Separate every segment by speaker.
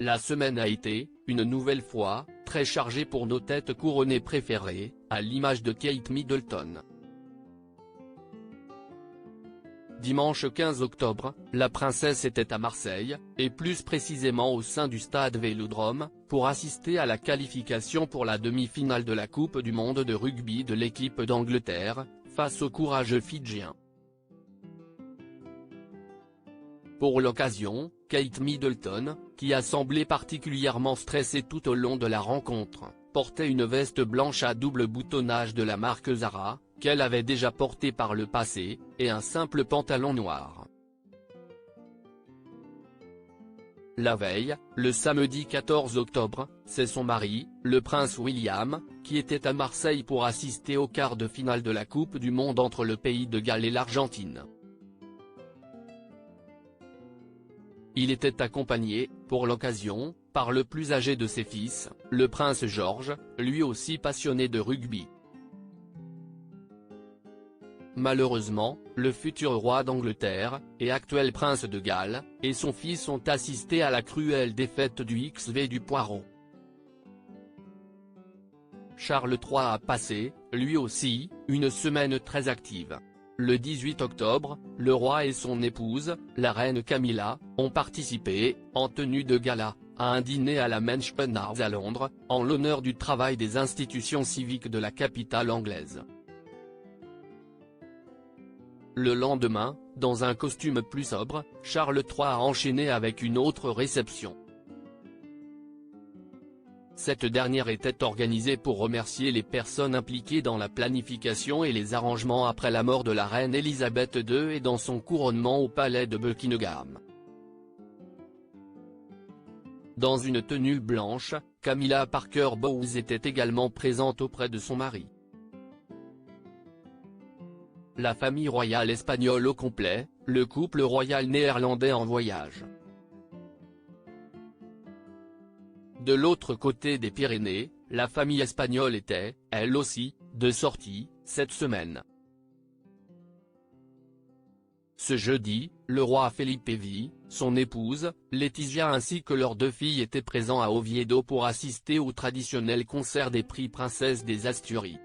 Speaker 1: La semaine a été, une nouvelle fois, très chargée pour nos têtes couronnées préférées, à l'image de Kate Middleton. Dimanche 15 octobre, la princesse était à Marseille, et plus précisément au sein du stade Vélodrome, pour assister à la qualification pour la demi-finale de la Coupe du monde de rugby de l'équipe d'Angleterre, face aux courageux Fidjiens. Pour l'occasion, Kate Middleton, qui a semblé particulièrement stressée tout au long de la rencontre, portait une veste blanche à double boutonnage de la marque Zara, qu'elle avait déjà portée par le passé, et un simple pantalon noir. La veille, le samedi 14 octobre, c'est son mari, le prince William, qui était à Marseille pour assister au quart de finale de la Coupe du monde entre le pays de Galles et l'Argentine. Il était accompagné, pour l'occasion, par le plus âgé de ses fils, le prince George, lui aussi passionné de rugby. Malheureusement, le futur roi d'Angleterre, et actuel prince de Galles, et son fils ont assisté à la cruelle défaite du XV du Poireau. Charles III a passé, lui aussi, une semaine très active. Le 18 octobre, le roi et son épouse, la reine Camilla, ont participé, en tenue de gala, à un dîner à la Mansion House à Londres, en l'honneur du travail des institutions civiques de la capitale anglaise. Le lendemain, dans un costume plus sobre, Charles III a enchaîné avec une autre réception. Cette dernière était organisée pour remercier les personnes impliquées dans la planification et les arrangements après la mort de la reine Elisabeth II et dans son couronnement au palais de Buckingham. Dans une tenue blanche, Camilla Parker Bowles était également présente auprès de son mari. La famille royale espagnole au complet, le couple royal néerlandais en voyage. De l'autre côté des Pyrénées, la famille espagnole était, elle aussi, de sortie, cette semaine. Ce jeudi, le roi Felipe V, son épouse, Letizia ainsi que leurs deux filles étaient présents à Oviedo pour assister au traditionnel concert des prix Princesse des Asturies.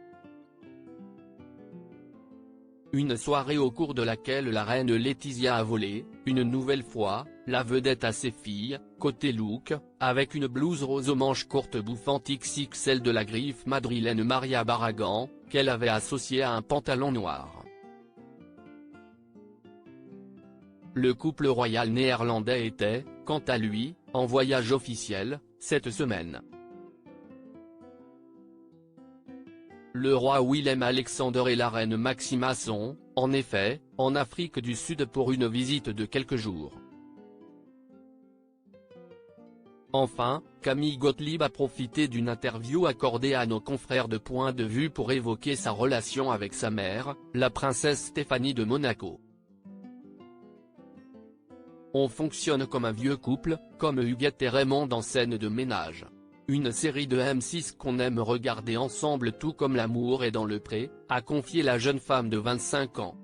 Speaker 1: Une soirée au cours de laquelle la reine Letizia a volé, une nouvelle fois, la vedette à ses filles, côté look, avec une blouse rose aux manches courtes bouffante XXL de la griffe madrilène Maria Barragan, qu'elle avait associée à un pantalon noir. Le couple royal néerlandais était, quant à lui, en voyage officiel, cette semaine. Le roi Willem-Alexander et la reine Maxima sont, en effet, en Afrique du Sud pour une visite de quelques jours. Enfin, Camille Gottlieb a profité d'une interview accordée à nos confrères de Point de Vue pour évoquer sa relation avec sa mère, la princesse Stéphanie de Monaco. On fonctionne comme un vieux couple, comme Huguette et Raymond dans Scène de ménage. Une série de M6 qu'on aime regarder ensemble tout comme L'amour est dans le pré, a confié la jeune femme de 25 ans.